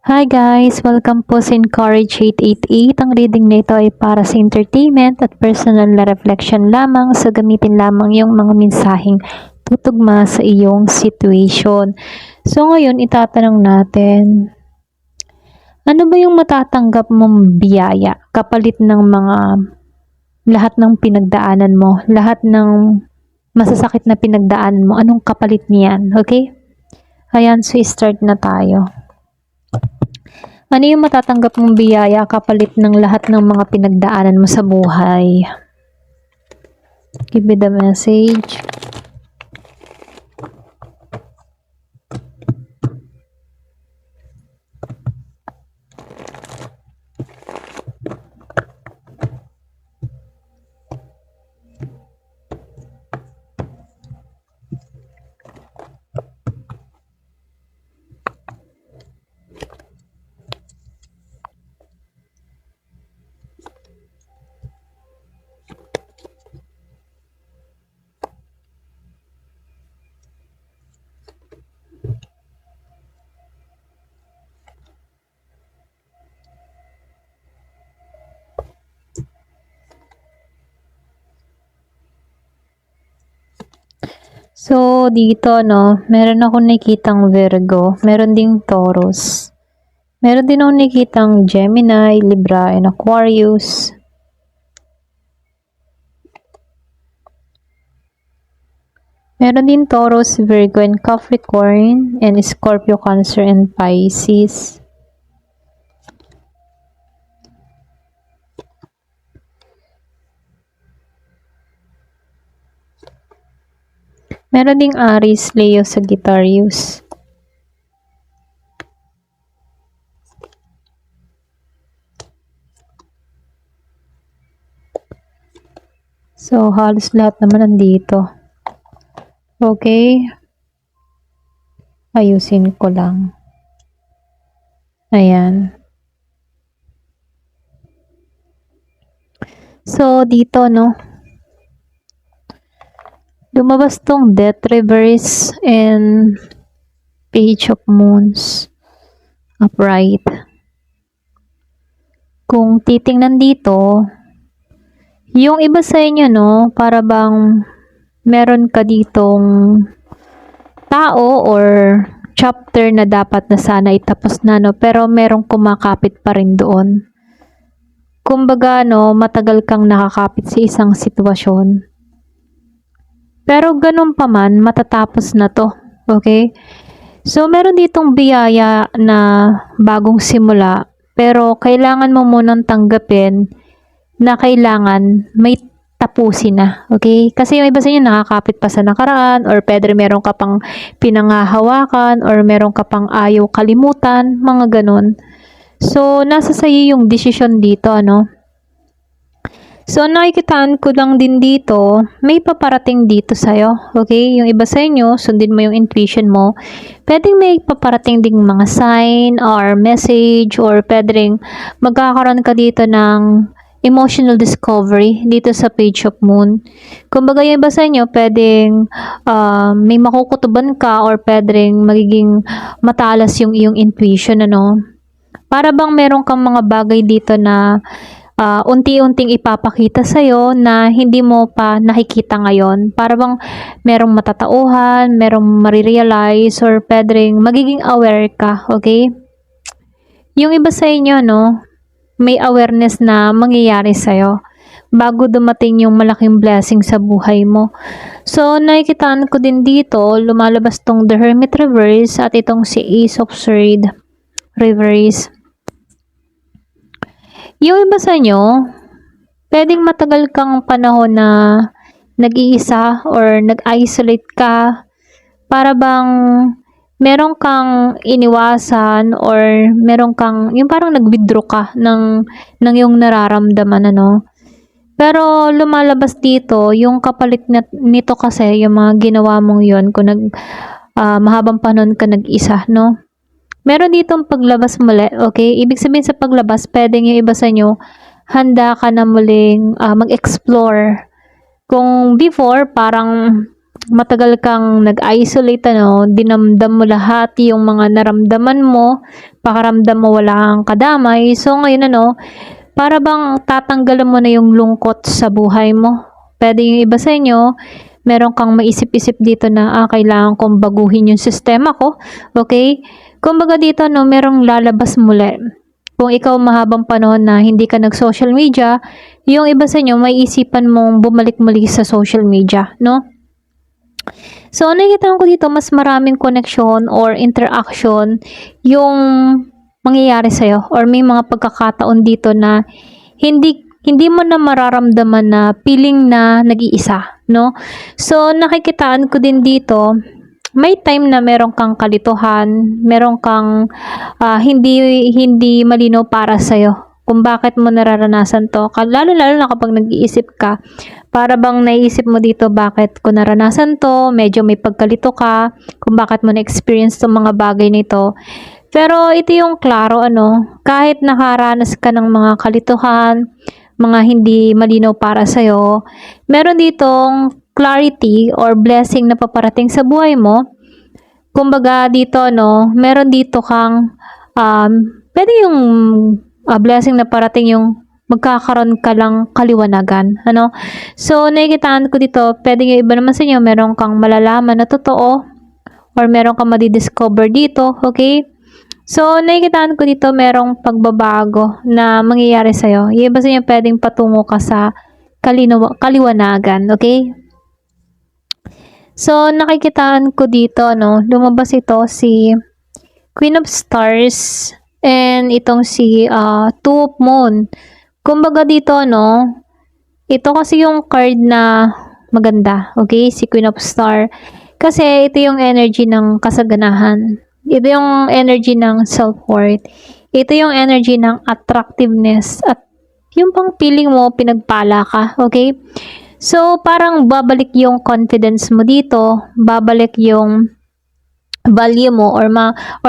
Hi guys! Welcome po sa Encourage 888. Ang reading nito ay para sa entertainment at personal na reflection lamang sa gamitin lamang yung mga mensaheng tutugma sa iyong situation. So ngayon itatanong natin, ano ba yung matatanggap mong biyaya kapalit ng lahat ng pinagdaanan mo, lahat ng masasakit na pinagdaanan mo, anong kapalit niyan? Okay? Ayan, so start na tayo. Ano yung matatanggap mong biyaya kapalit ng lahat ng mga pinagdaanan mo sa buhay? Give me the message. So, dito, no, meron akong nakitang Virgo, meron ding Taurus, meron din akong nakitang Gemini, Libra, and Aquarius. Meron din Taurus, Virgo, and Capricorn, and Scorpio, Cancer, and Pisces. Meron ding Aries, Leo, Sagittarius. So, halos lahat naman nandito. Okay. Ayusin ko lang. Ayan. So, dito, no, lumabas tong Death Reverse and Page of Moons upright. Kung titingnan dito, yung iba sa inyo, no, para bang meron ka ditong tao or chapter na dapat na sana itapos na, no, pero merong kumakapit pa rin doon. Kumbaga, no, matagal kang nakakapit sa isang sitwasyon. Pero ganun pa man, matatapos na to. Okay? So, meron ditong biyaya na bagong simula, pero kailangan mo munang tanggapin na kailangan may tapusin na. Okay? Kasi yung iba sa inyo nakakapit pa sa nakaraan, or pwede meron ka pang pinangahawakan, or meron ka pang ayaw kalimutan, mga ganun. So, nasa sa'yo yung desisyon dito, ano? So, nakikitaan ko lang din dito, may paparating dito sa'yo. Okay? Yung iba sa inyo, sundin mo yung intuition mo. Pwedeng may paparating ding mga sign or message, or pwedeng magkakaroon ka dito ng emotional discovery dito sa Page of Moon. Kumbaga yung iba sa inyo, pwedeng may makukutuban ka, or pwedeng magiging matalas yung iyong intuition, ano? Para bang meron kang mga bagay dito na unti-unting ipapakita sa'yo na hindi mo pa nakikita ngayon. Para bang merong matatauhan, merong marirealize, or pwedeng magiging aware ka, okay? Yung iba sa inyo, no, may awareness na mangyayari sa'yo bago dumating yung malaking blessing sa buhay mo. So, nakikitaan ko din dito, lumalabas tong The Hermit Reverse at itong si Ace of Swords Reverse. Yung iba sa inyo, pwedeng matagal kang panahon na nag-iisa or nag-isolate ka, para bang meron kang iniwasan, or meron kang, yung parang nag-withdraw ka ng yung nararamdaman, ano. Pero lumalabas dito, yung kapalit nito kasi, yung mga ginawa mong yun, kung mahabang panahon ka nag-isa, no. Meron ditong paglabas muli, okay? Ibig sabihin sa paglabas, pwedeng yung iba sa inyo, handa ka na muling mag-explore. Kung before, parang matagal kang nag-isolate, dinamdam mo lahat yung mga naramdaman mo, pakaramdam mo wala kang kadamay. So ngayon para bang tatanggalan mo na yung lungkot sa buhay mo. Pwede yung iba sa inyo, meron kang maisip-isip dito na kailangan kong baguhin yung sistema ko. Okay? Kumbaga dito merong lalabas muli. Kung ikaw mahabang panahon na hindi ka nag-social media, yung iba sa inyo may isipan mong bumalik muli sa social media, no? So, nakikita ko dito mas maraming connection or interaction yung mangyayari sa'yo, or may mga pagkakataon dito na hindi mo na mararamdaman na feeling na nag-iisa, no? So, nakikitaan ko din dito, may time na meron kang kalituhan, meron kang hindi malinaw para sa'yo kung bakit mo nararanasan to. Lalo-lalo na kapag nag-iisip ka, para bang naisip mo dito, bakit ko naranasan to, medyo may pagkalito ka, kung bakit mo na-experience tong mga bagay nito. Pero ito yung klaro, kahit nakaranas ka ng mga kalituhan, mga hindi malinaw para sa'yo, meron ditong clarity or blessing na paparating sa buhay mo. Kumbaga dito, meron dito kang, pwede yung blessing na parating yung magkakaroon ka lang kaliwanagan, So, nakikitaan ko dito, pwede yung iba naman sa inyo, meron kang malalaman na totoo, or meron kang madidiscover dito, okay? So, nakikitaan ko dito, merong pagbabago na mangyayari sa'yo. Yung iba sa inyo, pwedeng patungo ka sa kaliwanagan, okay? So, nakikitaan ko dito, lumabas ito si Queen of Stars and itong si Two of Moon. Kumbaga dito, ito kasi yung card na maganda, okay? Si Queen of Star. Kasi ito yung energy ng kasaganahan. Ito yung energy ng self-worth. Ito yung energy ng attractiveness. At yung pang feeling mo, pinagpala ka, okay? So, parang babalik yung confidence mo dito. Babalik yung value mo or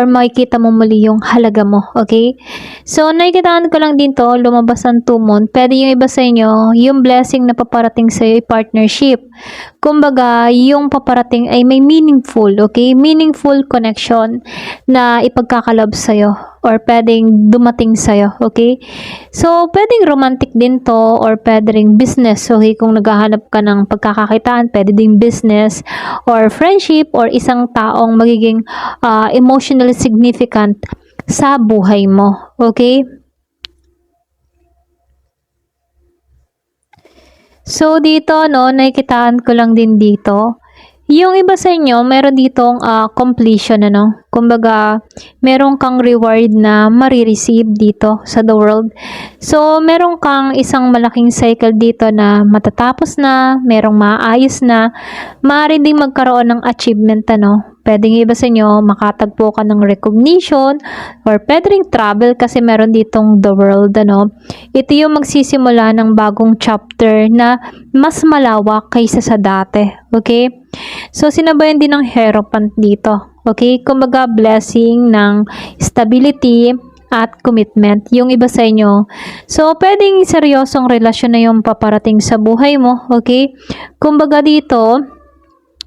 makikita mo muli yung halaga mo, okay? So, nakikitaan ko lang din to, lumabas ang 2 month. Pwede yung iba sa inyo, yung blessing na paparating sa iyo ay partnership. Kumbaga, yung paparating ay may meaningful, okay? Meaningful connection na ipagkakalob sa iyo or pwedeng dumating sa iyo, okay? So, pwedeng romantic din to or pwedeng business, okay? Kung naghahanap ka ng pagkakakitaan, pwede ding business or friendship or isang taong magiging emotionally significant sa buhay mo, okay? So, dito, nakikitaan ko lang din dito. Yung iba sa inyo, meron ditong completion, Kumbaga, meron kang reward na marireceive dito sa the world. So, meron kang isang malaking cycle dito na matatapos na, merong maayos na, maaari ding magkaroon ng achievement, Pwedeng iba sa inyo, makatagpo ka ng recognition or pwede ring travel kasi meron ditong the world, Ito yung magsisimula ng bagong chapter na mas malawak kaysa sa dati, okay? So, sinabayan din ng Hierophant dito, okay? Kumbaga, blessing ng stability at commitment, yung iba sa inyo. So, pwedeng seryosong relasyon na yung paparating sa buhay mo, okay? Kumbaga dito,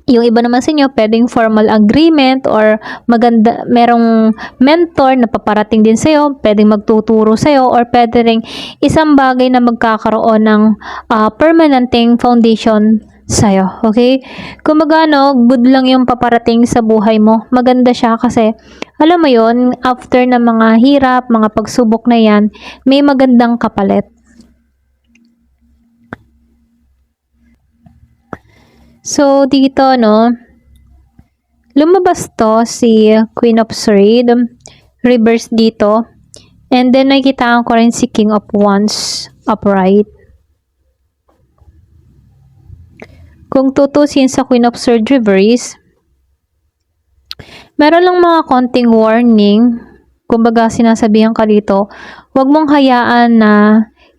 yung iba naman sa inyo, pwedeng formal agreement or maganda, merong mentor na paparating din sa'yo, pwedeng magtuturo sa'yo, or pwede ring isang bagay na magkakaroon ng permanenteng foundation sa'yo, okay? Kumbaga, good lang yung paparating sa buhay mo. Maganda siya kasi, alam mo yon, after ng mga hirap, mga pagsubok na yan, may magandang kapalit. So, dito, lumabas to si Queen of Swords, reverse dito. And then, nakikita ko rin si King of Wands, upright. Kung tutusin sa Queen of Swords reverse, meron lang mga konting warning. Kumbaga, sinasabihan ka dito, huwag mong hayaan na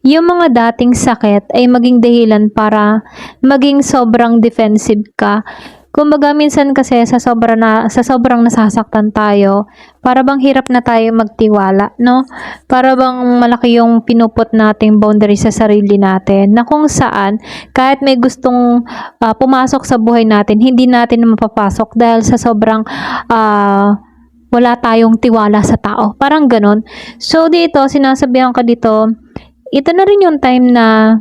yung mga dating sakit ay maging dahilan para maging sobrang defensive ka. Kumbaga minsan kasi sa sobrang nasasaktan tayo, para bang hirap na tayo magtiwala, no? Para bang malaki yung pinuput nating boundary sa sarili natin, na kung saan kahit may gustong pumasok sa buhay natin, hindi natin mapapasok dahil sa sobrang wala tayong tiwala sa tao. Parang ganon. So dito, sinasabihan ka dito, ito na rin yung time na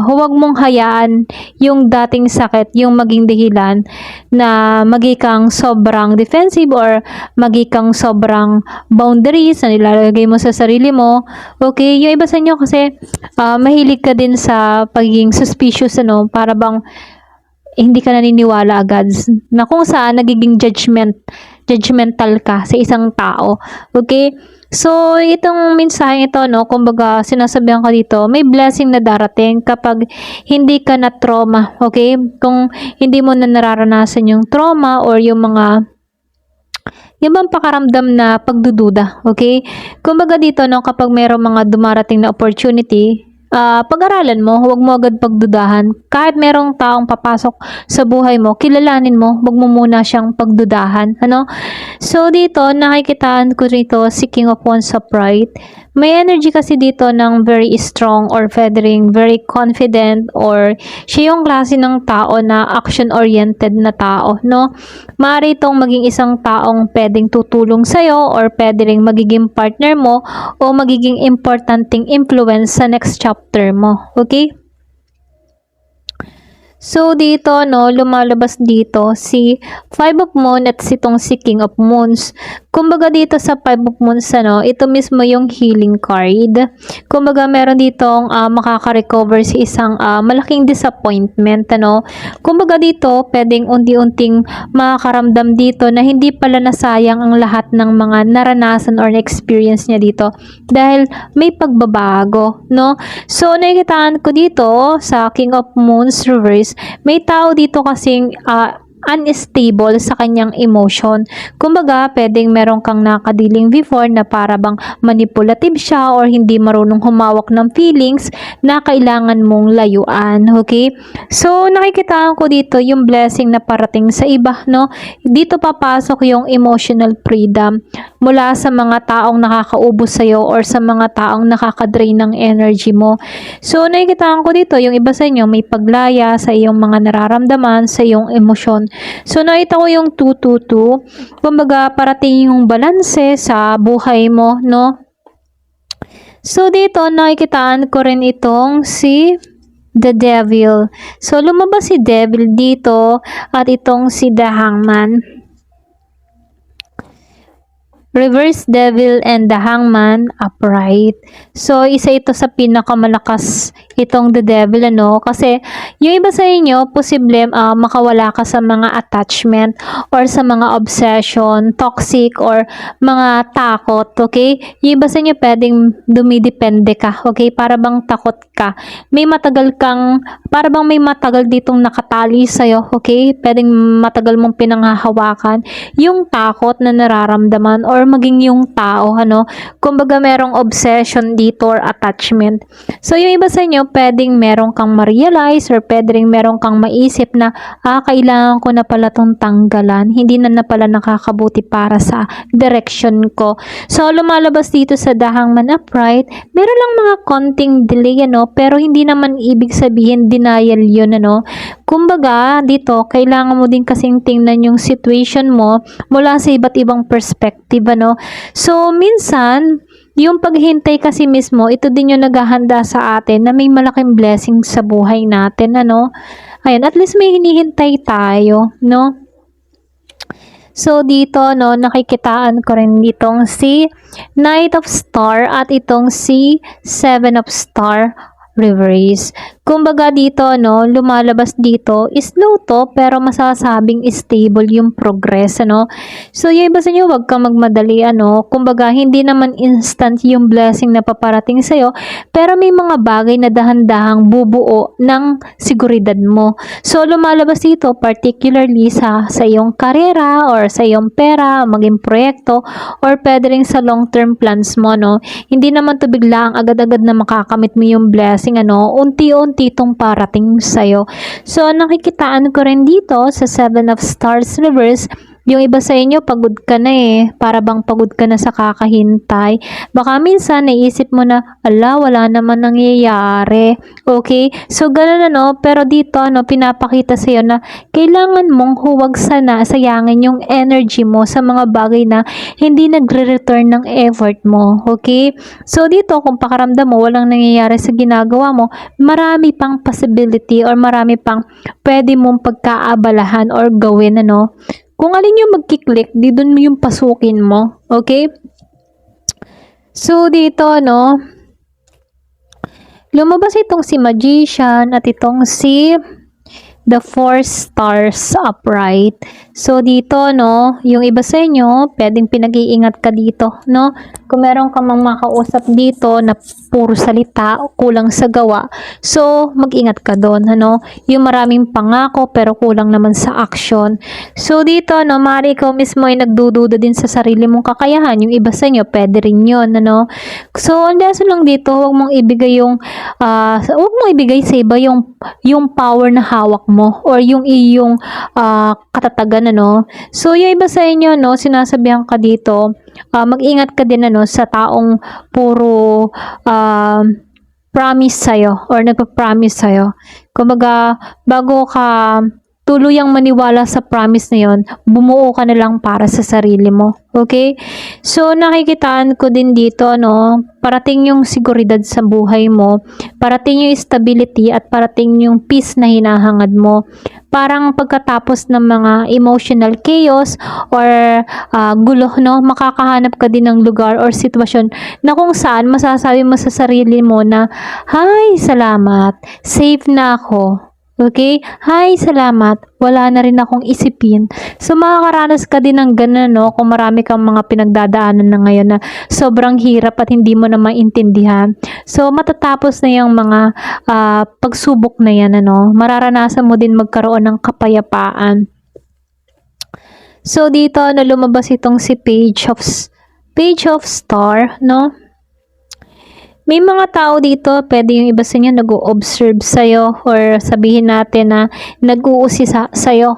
huwag mong hayaan yung dating sakit, yung maging dahilan na magikang sobrang defensive or magikang sobrang boundaries na nilalagay mo sa sarili mo. Okay, yung iba sa inyo kasi mahilig ka din sa pagiging suspicious, ano, para bang hindi ka naniniwala agad, na kung saan nagiging judgmental ka sa isang tao. Okay? So, itong mensahe ito, no, kumbaga, sinasabihan ka dito, may blessing na darating kapag hindi ka na trauma, okay? Kung hindi mo na nararanasan yung trauma or yung bang pakaramdam na pagdududa, okay? Kumbaga dito, no, kapag mayroong mga dumarating na opportunity, pag-aralan mo, huwag mo agad pagdudahan. Kahit merong taong papasok sa buhay mo, kilalanin mo, huwag mo muna siyang pagdudahan. Ano? So, dito, nakikitaan ko rito si King of Wands upright. May energy kasi dito ng very strong or feathering, very confident, or siya yung klase ng tao na action-oriented na tao, no? Maaari itong maging isang taong pwedeng tutulong sa'yo or pwedeng magiging partner mo o magiging importanteng influence sa next chapter mo. Okay? So, dito, no, lumalabas dito si Five of Moon at sitong si King of Moons. Kumbaga dito sa Five of Moons, ano, ito mismo yung healing card. Kumbaga meron ditong makaka-recover si isang malaking disappointment, ano. Kumbaga dito, pwedeng unti-unting makakaramdam dito na hindi pala nasayang ang lahat ng mga naranasan or experience niya dito dahil may pagbabago, no. So, nakikitaan ko dito sa King of Moons reverse, may tao dito kasing unstable sa kanyang emotion. Kumbaga, pwedeng meron kang nakadiling before na para bang manipulative siya or hindi marunong humawak ng feelings na kailangan mong layuan. Okay? So, nakikitaan ko dito yung blessing na parating sa iba, no? Dito papasok yung emotional freedom mula sa mga taong nakakaubos sa'yo or sa mga taong nakakadrain ng energy mo. So, nakikitaan ko dito yung iba sa inyo may paglaya sa iyong mga nararamdaman, sa iyong emosyon. So, nakita ko yung 222. Kumbaga, parating yung balanse sa buhay mo, no? So, dito, nakikitaan ko rin itong si The Devil. So, lumabas si Devil dito at itong si The Hangman. Reverse Devil and the Hangman upright. So, isa ito sa pinakamalakas itong the Devil, ano? Kasi, yung iba sa inyo, posible makawala ka sa mga attachment or sa mga obsession, toxic, or mga takot, okay? Yung iba sa inyo, pwedeng dumidepende ka, okay? Para bang takot ka. Para bang may matagal ditong nakatali sa'yo, okay? Pwedeng matagal mong pinanghahawakan yung takot na nararamdaman or maging yung tao, ano, kumbaga merong obsession dito or attachment. So, yung iba sa inyo, pwedeng merong kang ma-realize or pwedeng merong kang maisip na, kailangan ko na pala tong tanggalan. Hindi na pala nakakabuti para sa direction ko. So, lumalabas dito sa The Hangman upright, meron lang mga konting delay, ano, pero hindi naman ibig sabihin denial yun, ano. Kumbaga, dito, kailangan mo din kasing tingnan yung situation mo mula sa iba't ibang perspective, ano. So, minsan, yung paghintay kasi mismo, ito din yung naghahanda sa atin na may malaking blessing sa buhay natin, ano. Ayan, at least may hinihintay tayo, no. So, dito, no, nakikitaan ko rin itong si Knight of Star at itong si Seven of Star reverse. Kumbaga dito, no, lumalabas dito, slow to, pero masasabing stable yung progress, ano. So, yung iba sa inyo, wag kang magmadali, ano. Kumbaga, hindi naman instant yung blessing na paparating sa'yo, pero may mga bagay na dahan-dahang bubuo ng seguridad mo. So, lumalabas dito, particularly sa iyong karera, or sa iyong pera, maging proyekto, or pwede rin sa long-term plans mo, no. Hindi naman to biglang agad-agad na makakamit mo yung blessing, ano. Unti-unti unti-untitong parating sa'yo. So, nakikitaan ko rin dito sa Seven of Stars reverse, yung iba sa inyo, pagod ka na para bang pagod ka na sa kakahintay. Baka minsan, naisip mo na, ala, wala naman nangyayari. Okay? So, ganun pero dito, pinapakita sa'yo na kailangan mong huwag sana sayangin yung energy mo sa mga bagay na hindi nagre-return ng effort mo. Okay? So, dito, kung pakaramdam mo, walang nangyayari sa ginagawa mo, marami pang possibility or marami pang pwede mong pagkaabalahan or gawin, kung alin yung magkiklik, di dun mo yung pasukin mo. Okay? So, dito, lumabas itong si Magician at itong si the 4 stars upright. So, dito, yung iba sa inyo, pwedeng pinag-iingat ka dito, Kung meron ka mang makausap dito na puro salita, kulang sa gawa, so, mag-ingat ka doon, Yung maraming pangako, pero kulang naman sa action. So, dito, maaari ikaw mismo ay nagdududa din sa sarili mong kakayahan. Yung iba sa inyo, pwede rin yun, So, ang lesson lang dito, huwag mong ibigay sa iba yung power na hawak mo or yung iyong katatagan, So, yung iba sa inyo, sinasabihan ka dito, mag-ingat ka din, sa taong puro promise sa'yo or nagpa-promise sa'yo. Kumbaga, bago ka tuluyang maniwala sa promise na yon, bumuo ka na lang para sa sarili mo. Okay? So, nakikitaan ko din dito, parating yung seguridad sa buhay mo, parating yung stability at parating yung peace na hinahangad mo. Parang pagkatapos ng mga emotional chaos or gulo, makakahanap ka din ng lugar or sitwasyon na kung saan masasabi mo sa sarili mo na, "Hay, salamat, safe na ako." Okay? Hi, salamat. Wala na rin akong isipin. So, makakaranas ka din ng ganun, kung marami kang mga pinagdadaanan na ngayon na sobrang hirap at hindi mo na maintindihan. So, matatapos na yung mga pagsubok na yan, mararanasan mo din magkaroon ng kapayapaan. So, dito, lumabas itong si Page of Star, May mga tao dito, pwede yung iba sa inyo nag-o-observe sa'yo or sabihin natin na nag-uusi sa'yo,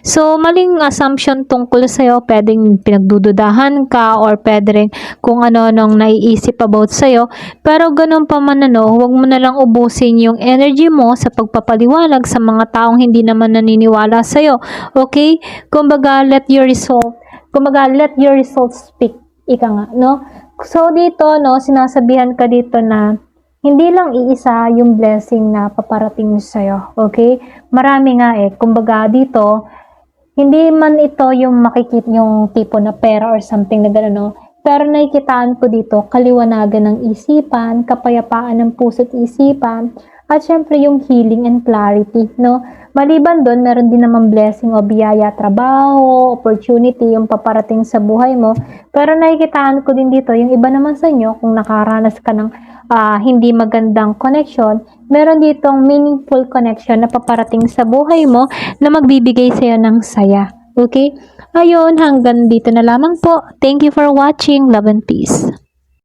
So, maling assumption tungkol sa'yo, pwedeng pinagdududahan ka or pwede rin kung ano-anong naiisip about sa'yo. Pero ganun pa man, huwag mo na lang ubusin yung energy mo sa pagpapaliwanag sa mga taong hindi naman naniniwala sa'yo. Okay? Kumbaga, let your results speak. Ika nga, So, dito, sinasabihan ka dito na hindi lang iisa yung blessing na paparating sa'yo. Okay? Marami nga Kumbaga, dito, hindi man ito yung makikita yung tipo na pera or something na gano'n, Pero nakikitaan ko dito, kaliwanagan ng isipan, kapayapaan ng puso't isipan, at syempre yung healing and clarity, Maliban doon, meron din naman blessing o biyaya, trabaho, opportunity, yung paparating sa buhay mo. Pero nakikitaan ko din dito, yung iba naman sa inyo, kung nakaranas ka ng hindi magandang connection, meron ditong meaningful connection na paparating sa buhay mo na magbibigay sa'yo ng saya. Okay? Ayun, hanggang dito na lamang po. Thank you for watching. Love and peace.